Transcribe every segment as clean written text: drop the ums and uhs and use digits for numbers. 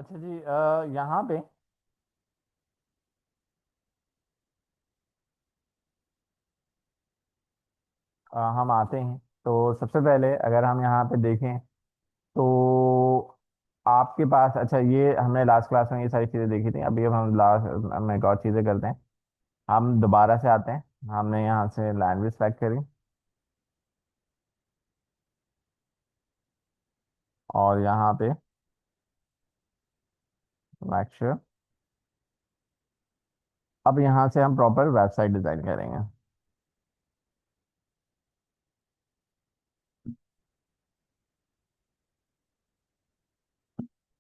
अच्छा जी, यहाँ पे हम आते हैं। तो सबसे पहले अगर हम यहाँ पे देखें तो आपके पास, अच्छा ये हमने लास्ट क्लास में ये सारी चीज़ें देखी थी। अभी अब हम लास्ट हम एक और चीज़ें करते हैं। हम दोबारा से आते हैं। हमने यहाँ से लैंग्वेज सेलेक्ट करी और यहाँ पे लेक्चर। अब यहाँ से हम प्रॉपर वेबसाइट डिज़ाइन करेंगे।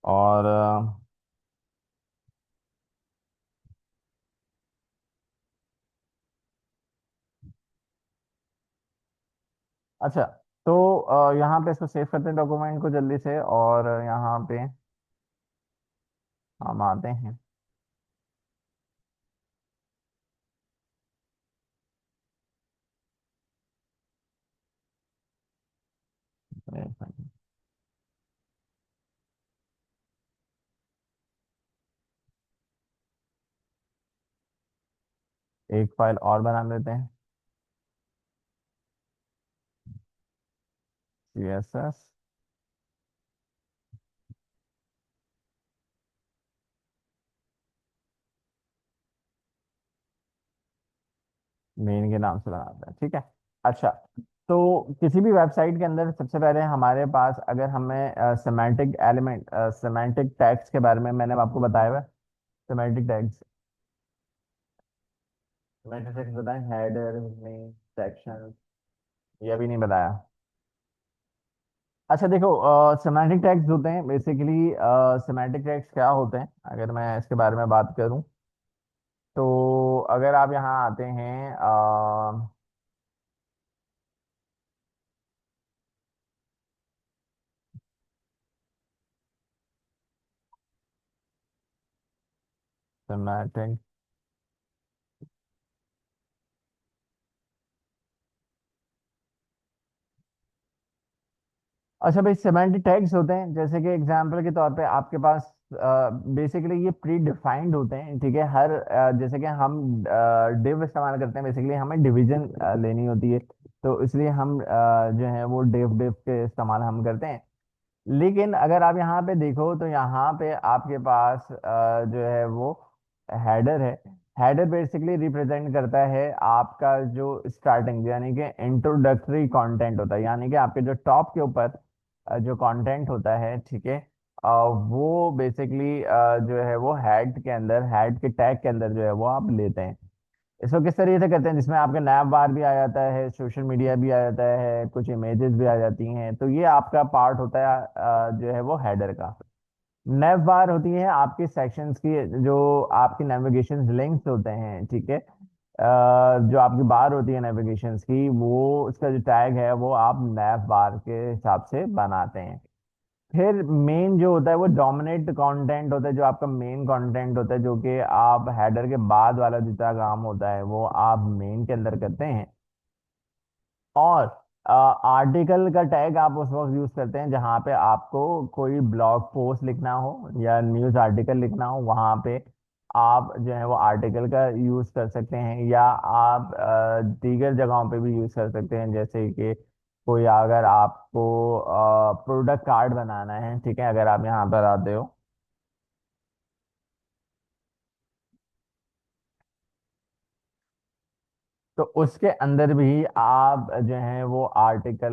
और अच्छा, तो यहाँ पे इसको सेव करते हैं डॉक्यूमेंट को जल्दी से। और यहाँ पे हम आते हैं। एक फाइल और बना लेते हैं। CSS मेन के नाम से बनाते हैं, ठीक है। अच्छा, तो किसी भी वेबसाइट के अंदर सबसे पहले हमारे पास, अगर हमें सेमांटिक एलिमेंट, सेमांटिक टैग्स के बारे में मैंने आपको बताया हुआ है। सेमांटिक टैग्स, सेमांटिक टैग्स बताएं, हेडर में, सेक्शन, ये भी नहीं बताया। अच्छा देखो, सेमांटिक टैग्स होते हैं बेसिकली। सेमांटिक टैग्स क्या होते हैं, अगर मैं इसके बारे में बात करूं तो अगर आप यहाँ आते हैं, सेमांटिक, अच्छा भाई, सेमेंटिक टैग्स होते हैं जैसे कि एग्जांपल के तौर पे आपके पास बेसिकली ये प्री डिफाइंड होते हैं, ठीक है। हर जैसे कि हम डिव इस्तेमाल करते हैं, बेसिकली हमें डिवीजन लेनी होती है। तो इसलिए हम जो है वो डिव डिव के इस्तेमाल हम करते हैं। लेकिन अगर आप यहाँ पे देखो तो यहाँ पे आपके पास जो है वो हेडर है। हेडर बेसिकली रिप्रेजेंट करता है आपका जो स्टार्टिंग, यानी कि इंट्रोडक्टरी कंटेंट होता है, यानी कि आपके जो टॉप के ऊपर जो कंटेंट होता है, ठीक है। वो बेसिकली जो है वो हेड के अंदर, हेड के टैग के अंदर जो है वो आप लेते हैं। इसको किस तरीके से करते हैं, जिसमें आपके नैप बार भी आ जाता है, सोशल मीडिया भी आ जाता है, कुछ इमेजेस भी आ जाती हैं। तो ये आपका पार्ट होता है जो है वो हेडर का। नैप बार होती है आपके सेक्शंस की, जो आपकी नेविगेशन लिंक्स होते हैं, ठीक है। जो आपकी बार होती है नेविगेशन की, वो उसका जो टैग है वो आप नैप बार के हिसाब से बनाते हैं। फिर मेन जो होता है वो डोमिनेट कंटेंट होता है, जो आपका मेन कंटेंट होता है, जो कि आप हेडर के बाद वाला जितना काम होता है वो आप मेन के अंदर करते हैं। और आर्टिकल का टैग आप उस वक्त यूज करते हैं जहां पे आपको कोई ब्लॉग पोस्ट लिखना हो या न्यूज आर्टिकल लिखना हो, वहां पे आप जो है वो आर्टिकल का यूज कर सकते हैं। या आप दीगर जगहों पे भी यूज कर सकते हैं, जैसे कि कोई अगर आपको प्रोडक्ट कार्ड बनाना है, ठीक है, अगर आप यहाँ पर आते हो तो उसके अंदर भी आप जो है वो आर्टिकल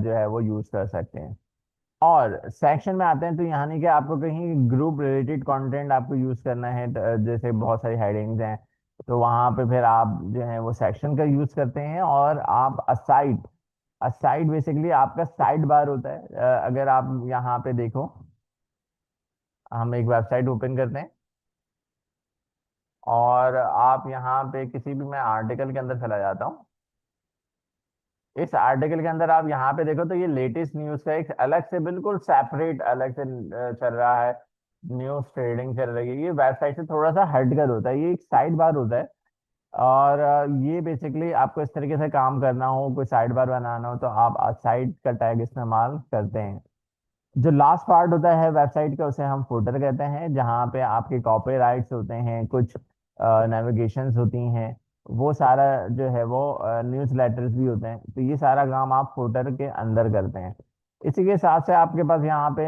जो है वो यूज कर सकते हैं। और सेक्शन में आते हैं तो यहाँ नहीं कि आपको कहीं ग्रुप रिलेटेड कंटेंट आपको यूज करना है, जैसे बहुत सारी हेडिंग्स हैं, तो वहां पे फिर आप जो है वो सेक्शन का यूज करते हैं। और आप असाइड, असाइड बेसिकली आपका साइड बार होता है। अगर आप यहाँ पे देखो, हम एक वेबसाइट ओपन करते हैं और आप यहाँ पे किसी भी, मैं आर्टिकल के अंदर चला जाता हूँ। इस आर्टिकल के अंदर आप यहाँ पे देखो तो ये लेटेस्ट न्यूज का एक अलग से, बिल्कुल सेपरेट अलग से चल रहा है। न्यूज ट्रेडिंग चल रही है, ये वेबसाइट से थोड़ा सा हटकर होता है, ये एक साइड बार होता है। और ये बेसिकली आपको इस तरीके से काम करना हो, कोई साइड बार बनाना हो तो आप साइड का टैग इस्तेमाल करते हैं। जो लास्ट पार्ट होता है वेबसाइट का उसे हम फुटर कहते हैं, जहाँ पे आपके कॉपीराइट्स होते हैं, कुछ नेविगेशंस होती हैं, वो सारा जो है वो न्यूज़ लेटर्स भी होते हैं, तो ये सारा काम आप फुटर के अंदर करते हैं। इसी के साथ से आपके पास यहाँ पे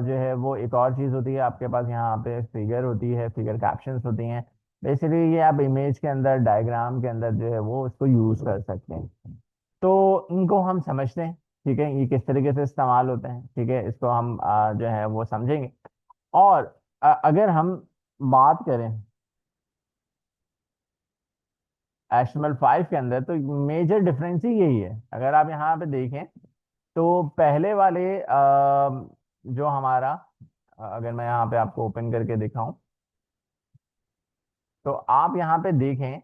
जो है वो एक और चीज़ होती है, आपके पास यहाँ पे फिगर होती है, फिगर कैप्शंस होती हैं। बेसिकली ये आप इमेज के अंदर, डायग्राम के अंदर जो है वो उसको यूज़ कर सकते हैं। तो इनको हम समझते हैं, ठीक है, ये किस तरीके से इस्तेमाल होते हैं, ठीक है, इसको हम जो है वो समझेंगे। और अगर हम बात करें HTML5 के अंदर, तो मेजर डिफरेंस ही यही है। अगर आप यहाँ पे देखें तो पहले वाले जो हमारा, अगर मैं यहाँ पे आपको ओपन करके दिखाऊं, तो आप यहाँ पे देखें,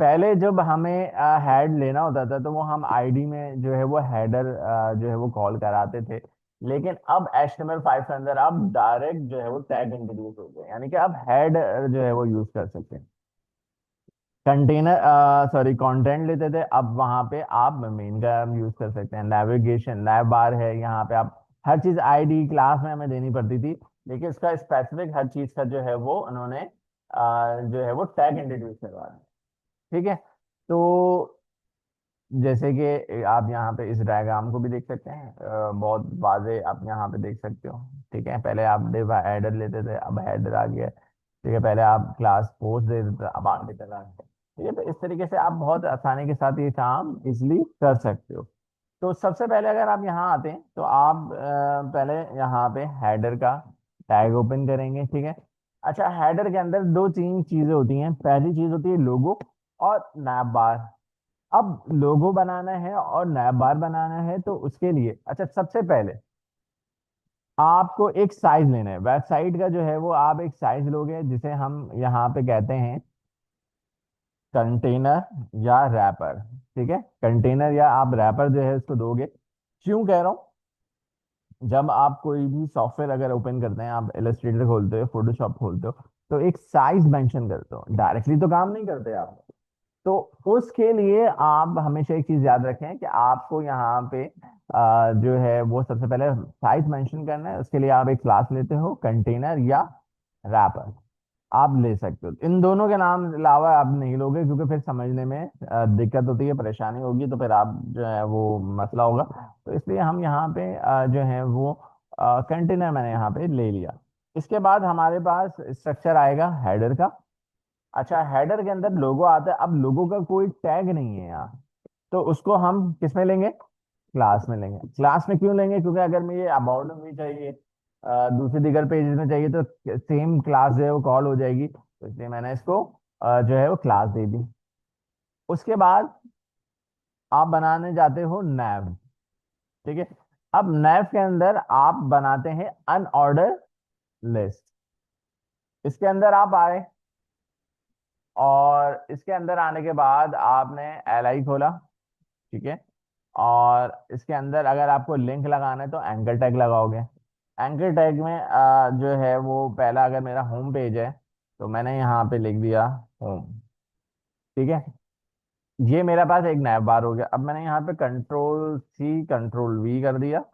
पहले जब हमें हेड लेना होता था तो वो हम आईडी में जो है वो हेडर जो है वो कॉल कराते थे। लेकिन अब HTML5 के अंदर आप डायरेक्ट जो है वो टैग इंट्रोड्यूस हो गए, यानी कि आप हेड जो है वो यूज कर सकते हैं। कंटेनर, सॉरी, कंटेंट लेते थे, अब वहां पे आप मेन का यूज कर सकते हैं। नेविगेशन, नैव बार है, यहाँ पे आप हर चीज आईडी क्लास में हमें देनी पड़ती थी, लेकिन इसका स्पेसिफिक हर चीज का जो है वो उन्होंने जो है वो टैग इंट्रोड्यूस करवा दिया। ठीक है। तो जैसे कि आप यहाँ पे इस डायग्राम को भी देख सकते हैं, बहुत वाजे आप यहाँ पे देख सकते हो। ठीक है, पहले आप डिव हेडर लेते थे, अब हेडर आ गया। ठीक है, पहले आप क्लास पोस्ट देते थे, अब आर्टिकल आ गया। ठीक है, तो इस तरीके से आप बहुत आसानी के साथ ये काम इजिली कर सकते हो। तो सबसे पहले अगर आप यहाँ आते हैं तो आप पहले यहाँ पे हेडर का टैग ओपन करेंगे। ठीक है। अच्छा, हेडर के अंदर दो तीन चीजें होती हैं। पहली चीज होती है लोगो और नैव बार। अब लोगो बनाना है और नया बार बनाना है, तो उसके लिए अच्छा, सबसे पहले आपको एक साइज लेना है। वेबसाइट का जो है वो आप एक साइज लोगे, जिसे हम यहाँ पे कहते हैं कंटेनर या रैपर। ठीक है, कंटेनर या आप रैपर जो है उसको दोगे। क्यों कह रहा हूँ, जब आप कोई भी सॉफ्टवेयर अगर ओपन करते हैं, आप इलस्ट्रेटर खोलते हो, फोटोशॉप खोलते हो, तो एक साइज मेंशन करते हो, डायरेक्टली तो काम नहीं करते आप। तो उसके लिए आप हमेशा एक चीज याद रखें कि आपको यहाँ पे जो है वो सबसे पहले साइज मेंशन करना है। उसके लिए आप एक क्लास लेते हो, कंटेनर या रैपर, आप ले सकते हो। इन दोनों के नाम अलावा आप नहीं लोगे, क्योंकि फिर समझने में दिक्कत होती है, परेशानी होगी, तो फिर आप जो है वो मसला होगा। तो इसलिए हम यहाँ पे जो है वो कंटेनर मैंने यहाँ पे ले लिया। इसके बाद हमारे पास स्ट्रक्चर आएगा हेडर का। अच्छा, हेडर के अंदर लोगो आता है। अब लोगो का कोई टैग नहीं है यहाँ, तो उसको हम किस में लेंगे, क्लास में लेंगे। क्लास में क्यों लेंगे, क्योंकि अगर मुझे अबाउट में भी चाहिए, दूसरे दिगर पेजेस में चाहिए, तो सेम क्लास जो है वो कॉल हो जाएगी, तो इसलिए मैंने इसको जो है वो क्लास दे दी। उसके बाद आप बनाने जाते हो नैव। ठीक है। अब नैव के अंदर आप बनाते हैं अनऑर्डर लिस्ट। इसके अंदर आप आए, और इसके अंदर आने के बाद आपने LI खोला। ठीक है। और इसके अंदर अगर आपको लिंक लगाना है तो एंकर टैग लगाओगे। एंकर टैग में जो है वो पहला, अगर मेरा होम पेज है तो मैंने यहाँ पे लिख दिया होम। ठीक है, ये मेरे पास एक नैव बार हो गया। अब मैंने यहाँ पे Ctrl+C Ctrl+V कर दिया।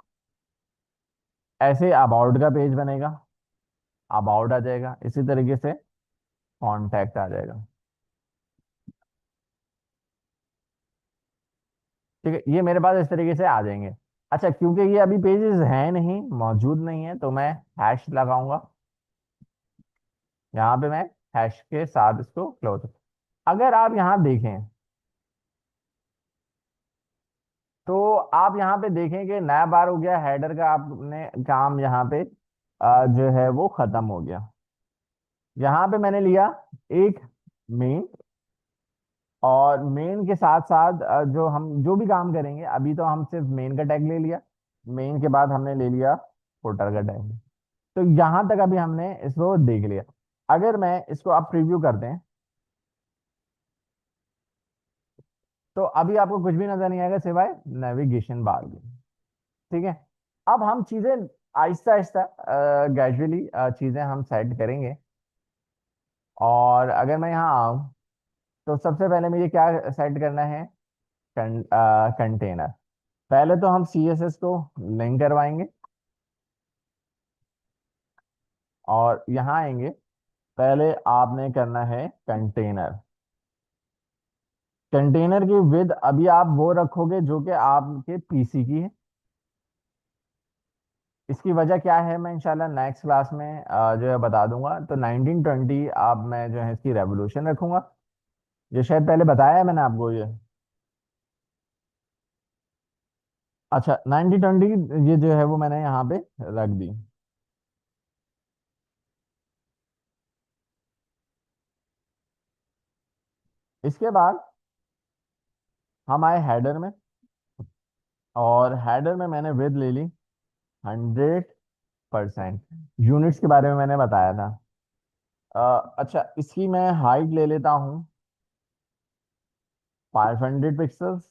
ऐसे अबाउट का पेज बनेगा, अबाउट आ जाएगा, इसी तरीके से कॉन्टैक्ट आ जाएगा। ठीक है, ये मेरे पास इस तरीके से आ जाएंगे। अच्छा, क्योंकि ये अभी पेजेस हैं नहीं, मौजूद नहीं है, तो मैं हैश लगाऊंगा। यहाँ पे मैं हैश के साथ इसको क्लोज। अगर आप यहाँ देखें तो आप यहाँ पे देखें कि नया बार हो गया, हेडर का आपने काम यहाँ पे जो है वो खत्म हो गया। यहाँ पे मैंने लिया एक मेन, और मेन के साथ साथ जो हम जो भी काम करेंगे, अभी तो हम सिर्फ मेन का टैग ले लिया, मेन के बाद हमने ले लिया फुटर का टैग। तो यहाँ तक अभी हमने इसको देख लिया। अगर मैं इसको आप प्रीव्यू करते हैं, तो अभी आपको कुछ भी नजर नहीं आएगा सिवाय नेविगेशन बार के। ठीक है। अब हम चीजें आहिस्ता आहिस्ता ग्रेजुअली चीजें हम सेट करेंगे। और अगर मैं यहाँ आऊँ, तो सबसे पहले मुझे क्या सेट करना है, कंटेनर। पहले तो हम CSS को लिंक करवाएंगे। और यहाँ आएंगे। पहले आपने करना है कंटेनर। कंटेनर की विद अभी आप वो रखोगे जो कि आपके पीसी की है। इसकी वजह क्या है मैं इंशाल्लाह नेक्स्ट क्लास में जो है बता दूंगा। तो 1920 आप मैं जो है इसकी रेवोल्यूशन रखूंगा। ये शायद पहले बताया है मैंने आपको ये। अच्छा 1920 ये जो है वो मैंने यहाँ पे रख दी। इसके बाद हम आए हेडर में। और हेडर में मैंने विद ले ली 100%। यूनिट्स के बारे में मैंने बताया था। अच्छा इसकी मैं हाइट ले लेता हूँ 500 पिक्सल्स।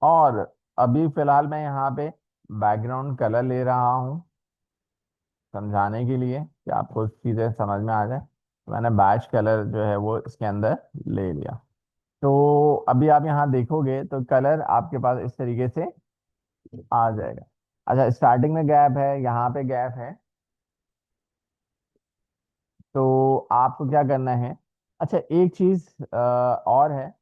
और अभी फिलहाल मैं यहाँ पे बैकग्राउंड कलर ले रहा हूँ समझाने के लिए कि आपको चीज़ें समझ में आ जाए। मैंने बैच कलर जो है वो इसके अंदर ले लिया। तो अभी आप यहाँ देखोगे तो कलर आपके पास इस तरीके से आ जाएगा। अच्छा स्टार्टिंग में गैप है, यहाँ पे गैप है। तो आपको क्या करना है। अच्छा एक चीज और है।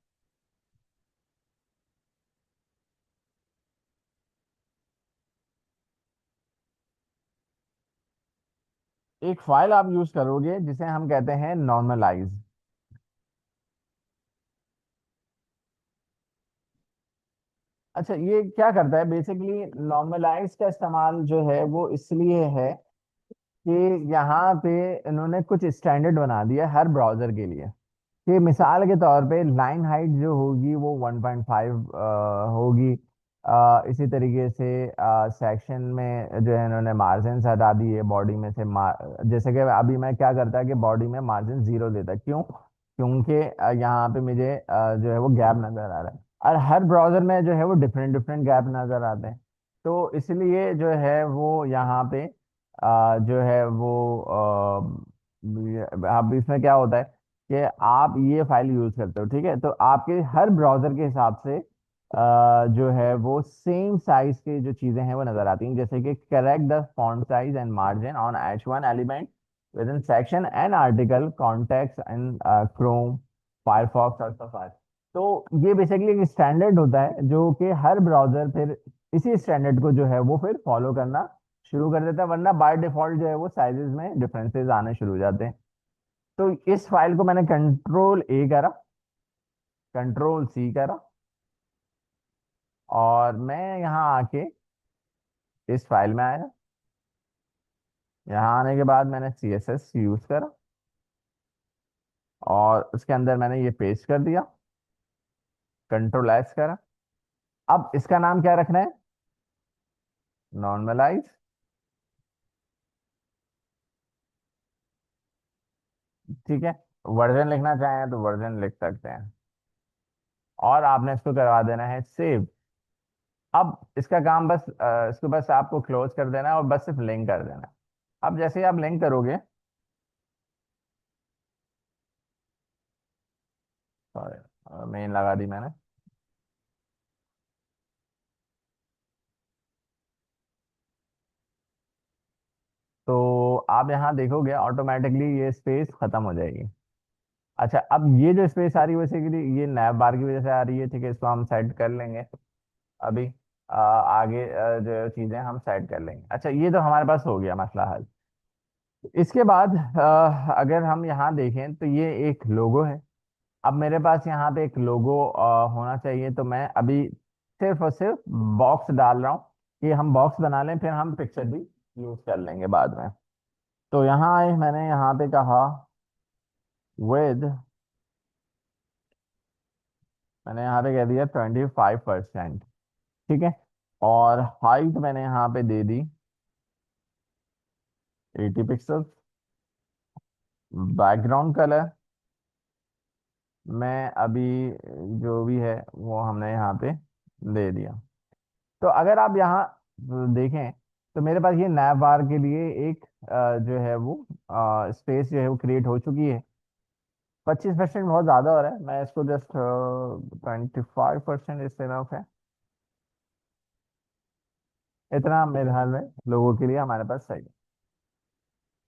एक फाइल आप यूज करोगे जिसे हम कहते हैं नॉर्मलाइज। अच्छा ये क्या करता है बेसिकली। नॉर्मलाइज का इस्तेमाल जो है वो इसलिए है कि यहाँ पे इन्होंने कुछ स्टैंडर्ड बना दिया हर ब्राउजर के लिए। कि मिसाल के तौर पे लाइन हाइट जो होगी वो 1.5 होगी। इसी तरीके से सेक्शन में जो है इन्होंने मार्जिन हटा दिए बॉडी में से जैसे कि अभी मैं क्या करता है कि बॉडी में मार्जिन 0 देता है। क्यों? क्योंकि यहाँ पे मुझे जो है वो गैप नजर आ रहा है। और हर ब्राउजर में जो है वो डिफरेंट डिफरेंट गैप नजर आते हैं। तो इसलिए जो है वो यहाँ पे जो है वो अब इसमें क्या होता है कि आप ये फाइल यूज करते हो ठीक है। तो आपके हर ब्राउजर के हिसाब से जो है वो सेम साइज की जो चीजें हैं वो नजर आती हैं। जैसे कि correct the font size and margin on H1 element with in section and article context and Chrome Firefox और सफारी। तो ये बेसिकली एक स्टैंडर्ड होता है जो कि हर ब्राउजर फिर इसी स्टैंडर्ड को जो है वो फिर फॉलो करना शुरू कर देता है। वरना बाय डिफॉल्ट जो है वो साइजेस में डिफरेंसेस आने शुरू हो जाते हैं। तो इस फाइल को मैंने कंट्रोल ए करा, कंट्रोल सी करा। और मैं यहाँ आके इस फाइल में आया। यहाँ आने के बाद मैंने CSS यूज करा और उसके अंदर मैंने ये पेस्ट कर दिया। कंट्रोल एस करा। अब इसका नाम क्या रखना है। नॉर्मलाइज। ठीक है। वर्जन लिखना चाहें तो वर्जन लिख सकते हैं। और आपने इसको करवा देना है सेव। अब इसका काम बस इसको बस आपको क्लोज कर देना है और बस सिर्फ लिंक कर देना है। अब जैसे ही आप लिंक करोगे। सॉरी मेन लगा दी मैंने। तो आप यहाँ देखोगे ऑटोमेटिकली ये स्पेस खत्म हो जाएगी। अच्छा अब ये जो स्पेस आ रही है बेसिकली ये नैप बार की वजह से आ रही है। ठीक है इसको हम सेट कर लेंगे अभी। आगे जो चीजें हम सेट कर लेंगे। अच्छा ये तो हमारे पास हो गया मसला हल। इसके बाद अगर हम यहाँ देखें तो ये एक लोगो है। अब मेरे पास यहाँ पे एक लोगो होना चाहिए। तो मैं अभी सिर्फ और सिर्फ बॉक्स डाल रहा हूँ कि हम बॉक्स बना लें फिर हम पिक्चर भी यूज कर लेंगे बाद में। तो यहाँ आए मैंने यहाँ पे कहा विद। मैंने यहाँ पे कह दिया 25%। ठीक है। और हाइट मैंने यहाँ पे दे दी 80 पिक्सल। बैकग्राउंड कलर मैं अभी जो भी है वो हमने यहाँ पे दे दिया। तो अगर आप यहाँ देखें तो मेरे पास ये नैप बार के लिए एक जो है वो स्पेस जो है वो क्रिएट हो चुकी है। 25% बहुत ज़्यादा हो रहा है। मैं इसको जस्ट 25% इस तरफ है। इतना मेरे ख्याल में लोगों के लिए हमारे पास सही है।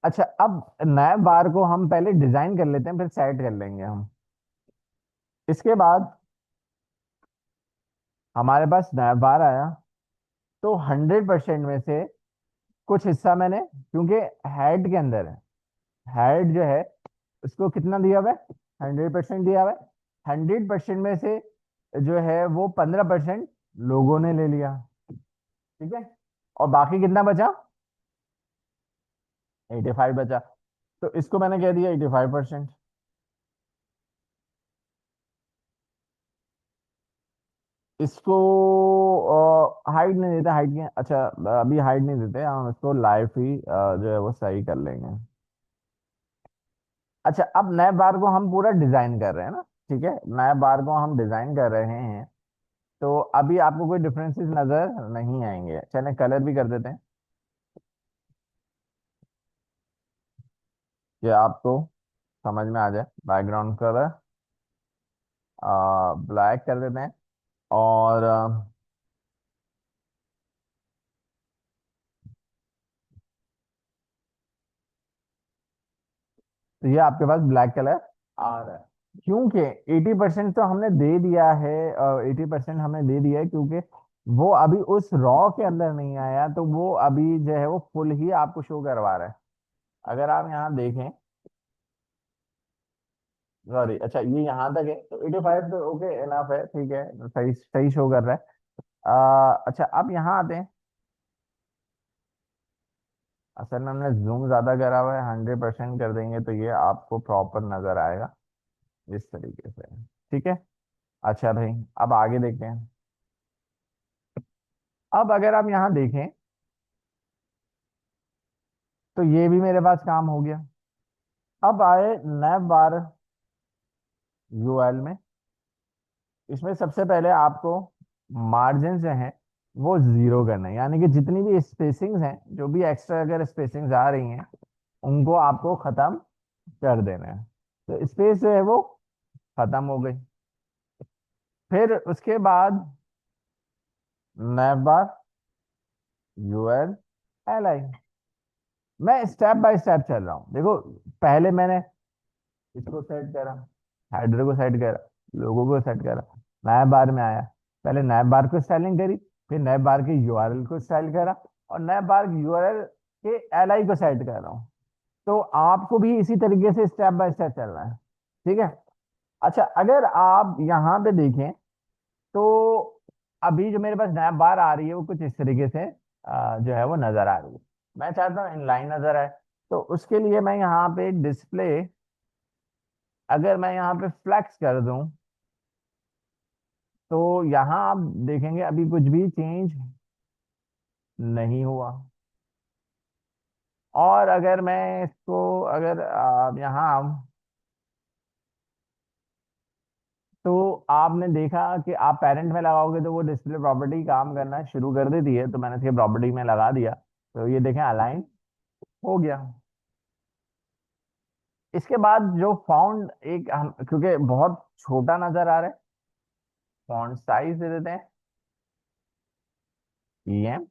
अच्छा, अब नए बार को हम पहले डिजाइन कर लेते हैं, फिर सेट कर लेंगे हम। इसके बाद हमारे पास नया बार आया, तो 100% में से कुछ हिस्सा मैंने, क्योंकि हेड के अंदर है, हेड जो है उसको कितना दिया हुआ है, 100% दिया हुआ है। 100% में से जो है वो 15% लोगों ने ले लिया, ठीक है। और बाकी कितना बचा, 85 बचा। तो इसको मैंने कह दिया 85%। इसको हाइड नहीं देते, हाइड के अच्छा, अभी हाइड नहीं देते हम इसको, लाइव ही जो है वो सही कर लेंगे। अच्छा, अब नए बार को हम पूरा डिजाइन कर रहे हैं ना, ठीक है, नए बार को हम डिजाइन कर रहे हैं। तो अभी आपको कोई डिफरेंसेस नजर नहीं आएंगे, चलें कलर भी कर देते हैं कि आपको समझ में आ जाए। बैकग्राउंड कलर ब्लैक कर देते हैं। और तो ये आपके पास ब्लैक कलर आ रहा है, क्योंकि 80% तो हमने दे दिया है, 80% हमने दे दिया है, क्योंकि वो अभी उस रॉ के अंदर नहीं आया, तो वो अभी जो है वो फुल ही आपको शो करवा रहा है। अगर आप यहाँ देखें, सॉरी, अच्छा ये यहाँ तक है, तो 85 तो ओके इनफ है, ठीक है, सही सही शो कर रहा है। अच्छा, अब यहाँ आते हैं। असल में हमने जूम ज्यादा करा हुआ है, 100% कर देंगे तो ये आपको प्रॉपर नजर आएगा इस तरीके से, ठीक है। अच्छा भाई, अब आगे देखते हैं। अब अगर आप यहाँ देखें, तो ये भी मेरे पास काम हो गया। अब आए नैव बार यूएल में। इसमें सबसे पहले आपको मार्जिन जो है वो जीरो करना है, यानी कि जितनी भी स्पेसिंग्स हैं, जो भी एक्स्ट्रा अगर स्पेसिंग्स आ रही हैं, उनको आपको खत्म कर देना है। तो स्पेस जो है वो खत्म हो गई। फिर उसके बाद नैव बार यूएल एल आई। मैं स्टेप बाय स्टेप चल रहा हूँ, देखो। पहले मैंने इसको सेट करा, हेडर को सेट करा, लोगों को सेट करा, नया बार में आया, पहले नया बार को स्टाइलिंग करी, फिर नए बार के यूआरएल को स्टाइल करा, और नए बार यूआरएल के एलआई को सेट कर रहा हूँ। तो आपको भी इसी तरीके से स्टेप बाय स्टेप चलना है, ठीक है। अच्छा, अगर आप यहाँ पे देखें, तो अभी जो मेरे पास नया बार आ रही है वो कुछ इस तरीके से जो है वो नजर आ रही है। मैं चाहता हूँ इनलाइन नजर आए, तो उसके लिए मैं यहाँ पे डिस्प्ले, अगर मैं यहाँ पे फ्लेक्स कर दूं, तो यहाँ आप देखेंगे अभी कुछ भी चेंज नहीं हुआ। और अगर मैं इसको, अगर आप यहाँ तो आपने देखा कि आप पेरेंट में लगाओगे तो वो डिस्प्ले प्रॉपर्टी काम करना शुरू कर देती है, तो मैंने इसके प्रॉपर्टी में लगा दिया, तो ये देखें अलाइन हो गया। इसके बाद जो फाउंड एक हम, क्योंकि बहुत छोटा नजर आ रहा है, फॉन्ट साइज दे देते हैं पीएम।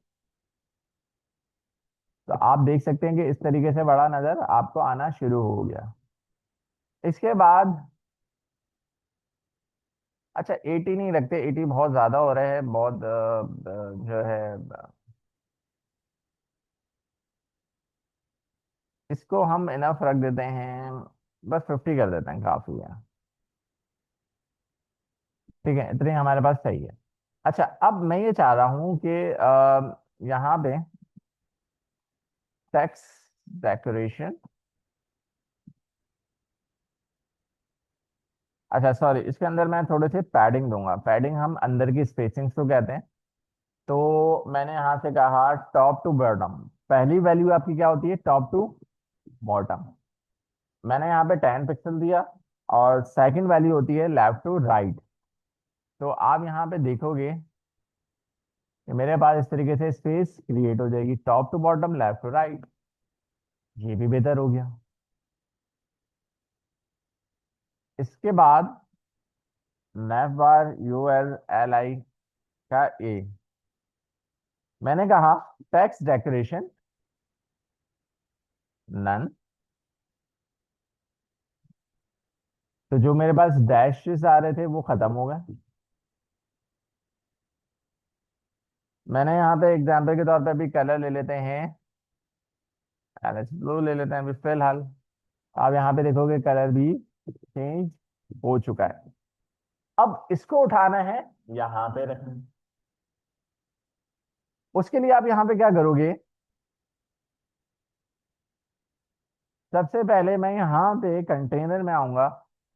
तो आप देख सकते हैं कि इस तरीके से बड़ा नजर आपको आना शुरू हो गया। इसके बाद अच्छा, 80 नहीं रखते, 80 बहुत ज्यादा हो रहा है, बहुत जो है, इसको हम इनफ रख देते हैं, बस 50 कर देते हैं, काफी है, ठीक है, इतने हमारे पास सही है। अच्छा, अब मैं ये चाह रहा हूँ कि यहाँ पे टेक्स्ट डेकोरेशन, अच्छा सॉरी, इसके अंदर मैं थोड़े से पैडिंग दूंगा। पैडिंग हम अंदर की स्पेसिंग्स को कहते हैं। तो मैंने यहाँ से कहा टॉप टू बॉटम, पहली वैल्यू आपकी क्या होती है, टॉप टू बॉटम। मैंने यहाँ पे 10 पिक्सल दिया, और सेकंड वैल्यू होती है लेफ्ट टू राइट। तो आप यहाँ पे देखोगे कि मेरे पास इस तरीके से स्पेस क्रिएट हो जाएगी, top to bottom, left to right. ये भी बेहतर हो गया। इसके बाद nav bar U L L I का ए, मैंने कहा टेक्स्ट डेकोरेशन नन। तो जो मेरे पास डैशेस आ रहे थे वो खत्म हो गए। मैंने यहाँ पे एग्जाम्पल के तौर पे अभी कलर ले लेते हैं, एलएच ब्लू ले लेते हैं अभी फिलहाल। आप यहाँ पे देखोगे कलर भी चेंज हो चुका है। अब इसको उठाना है, यहाँ पे रखना। उसके लिए आप यहाँ पे क्या करोगे, सबसे पहले मैं यहाँ पे कंटेनर में आऊंगा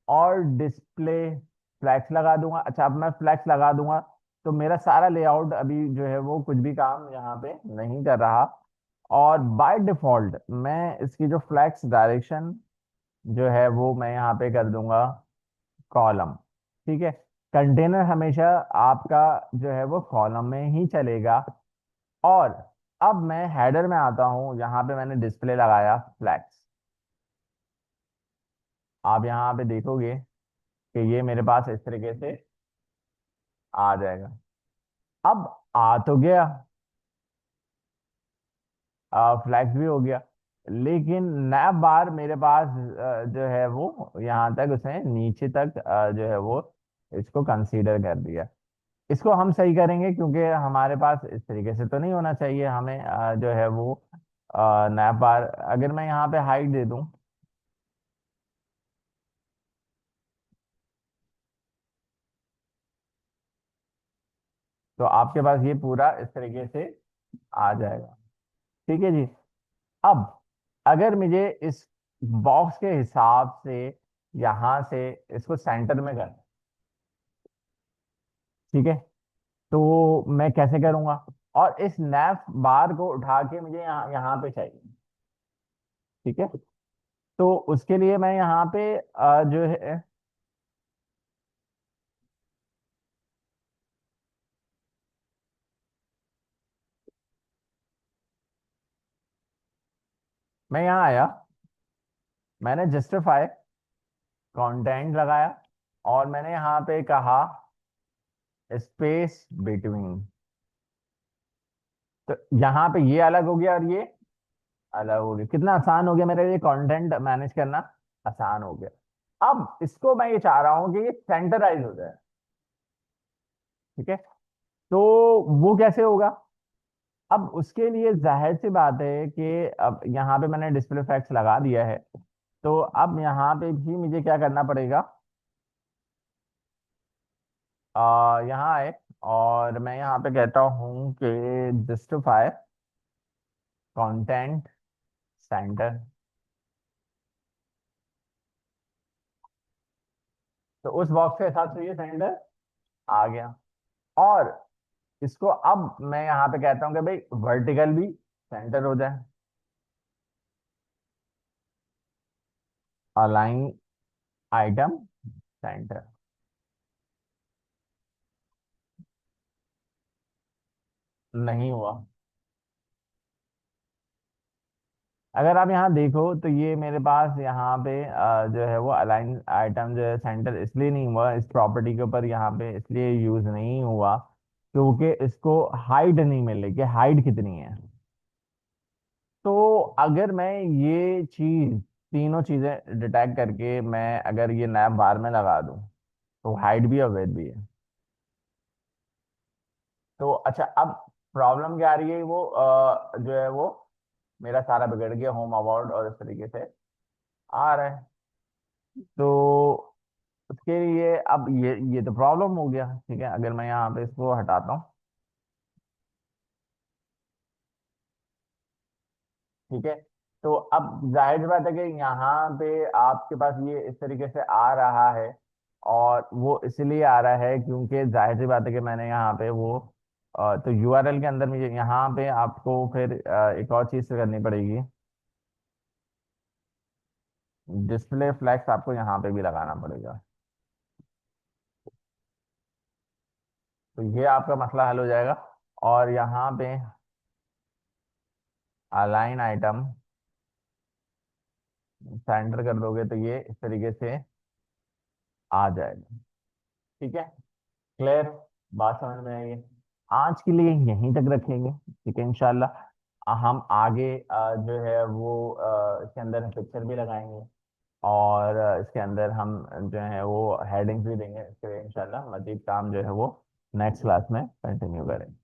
और डिस्प्ले फ्लैक्स लगा दूंगा। अच्छा, अब मैं फ्लैक्स लगा दूंगा तो मेरा सारा लेआउट अभी जो है वो कुछ भी काम यहाँ पे नहीं कर रहा। और बाय डिफॉल्ट मैं इसकी जो फ्लैक्स डायरेक्शन जो है वो मैं यहाँ पे कर दूंगा कॉलम। ठीक है, कंटेनर हमेशा आपका जो है वो कॉलम में ही चलेगा। और अब मैं हेडर में आता हूँ, यहाँ पे मैंने डिस्प्ले लगाया फ्लैक्स। आप यहाँ पे देखोगे कि ये मेरे पास इस तरीके से आ जाएगा। अब आ तो गया, फ्लैक्स भी हो गया, लेकिन नैप बार मेरे पास जो है वो यहाँ तक उसने नीचे तक जो है वो इसको कंसीडर कर दिया। इसको हम सही करेंगे क्योंकि हमारे पास इस तरीके से तो नहीं होना चाहिए। हमें जो है वो नैप बार अगर मैं यहाँ पे हाइट दे दूं तो आपके पास ये पूरा इस तरीके से आ जाएगा। ठीक है जी। अब अगर मुझे इस बॉक्स के हिसाब से यहां से इसको सेंटर में कर, ठीक है, तो मैं कैसे करूंगा, और इस नैफ बार को उठा के मुझे यहाँ पे चाहिए। ठीक है, तो उसके लिए मैं यहाँ पे जो है मैं यहाँ आया, मैंने जस्टिफाई कंटेंट लगाया और मैंने यहाँ पे कहा स्पेस बिटवीन। तो यहाँ पे ये अलग हो गया और ये अलग हो गया। कितना आसान हो गया मेरा ये कंटेंट मैनेज करना, आसान हो गया। अब इसको मैं ये चाह रहा हूँ कि ये सेंटराइज हो जाए। ठीक है, तो वो कैसे होगा। अब उसके लिए जाहिर सी बात है कि अब यहाँ पे मैंने डिस्प्ले फैक्ट्स लगा दिया है, तो अब यहाँ पे भी मुझे क्या करना पड़ेगा, यहाँ आए और मैं यहाँ पे कहता हूँ कि जस्टिफाई कंटेंट सेंटर। तो उस बॉक्स के हिसाब से ये सेंटर आ गया। और इसको अब मैं यहाँ पे कहता हूँ कि भाई वर्टिकल भी सेंटर हो जाए। Align item centre. नहीं हुआ। अगर आप यहाँ देखो तो ये मेरे पास यहाँ पे जो है वो अलाइन आइटम जो है सेंटर इसलिए नहीं हुआ इस प्रॉपर्टी के ऊपर, यहाँ पे इसलिए यूज नहीं हुआ क्योंकि इसको हाइट नहीं मिल रही कि हाइट कितनी है। तो अगर मैं ये चीज तीनों चीजें डिटेक्ट करके मैं अगर ये नैप बार में लगा दूं तो हाइट भी और वेट भी है। तो अच्छा, अब प्रॉब्लम क्या आ रही है, वो जो है वो मेरा सारा बिगड़ गया होम अबाउट और इस तरीके से आ रहा है। तो उसके लिए अब ये तो प्रॉब्लम हो गया। ठीक है, अगर मैं यहाँ पे इसको हटाता हूँ, ठीक है, तो अब जाहिर सी बात है कि यहाँ पे आपके पास ये इस तरीके से आ रहा है। और वो इसलिए आ रहा है क्योंकि जाहिर सी बात है कि मैंने यहाँ पे वो तो यूआरएल के अंदर मुझे यहाँ पे आपको फिर एक और चीज़ करनी पड़ेगी, डिस्प्ले फ्लैक्स आपको यहाँ पे भी लगाना पड़ेगा। तो ये आपका मसला हल हो जाएगा। और यहाँ पे अलाइन आइटम सेंटर कर दोगे तो ये इस तरीके से आ जाएगा। ठीक है, क्लियर, बात समझ में आई है। आज के लिए यहीं तक रखेंगे, ठीक है इंशाल्लाह। हम आगे जो है वो इसके अंदर पिक्चर भी लगाएंगे, और इसके अंदर हम जो है वो हेडिंग्स भी देंगे। इसके इंशाल्लाह मजीद काम जो है वो नेक्स्ट क्लास में कंटिन्यू करेंगे।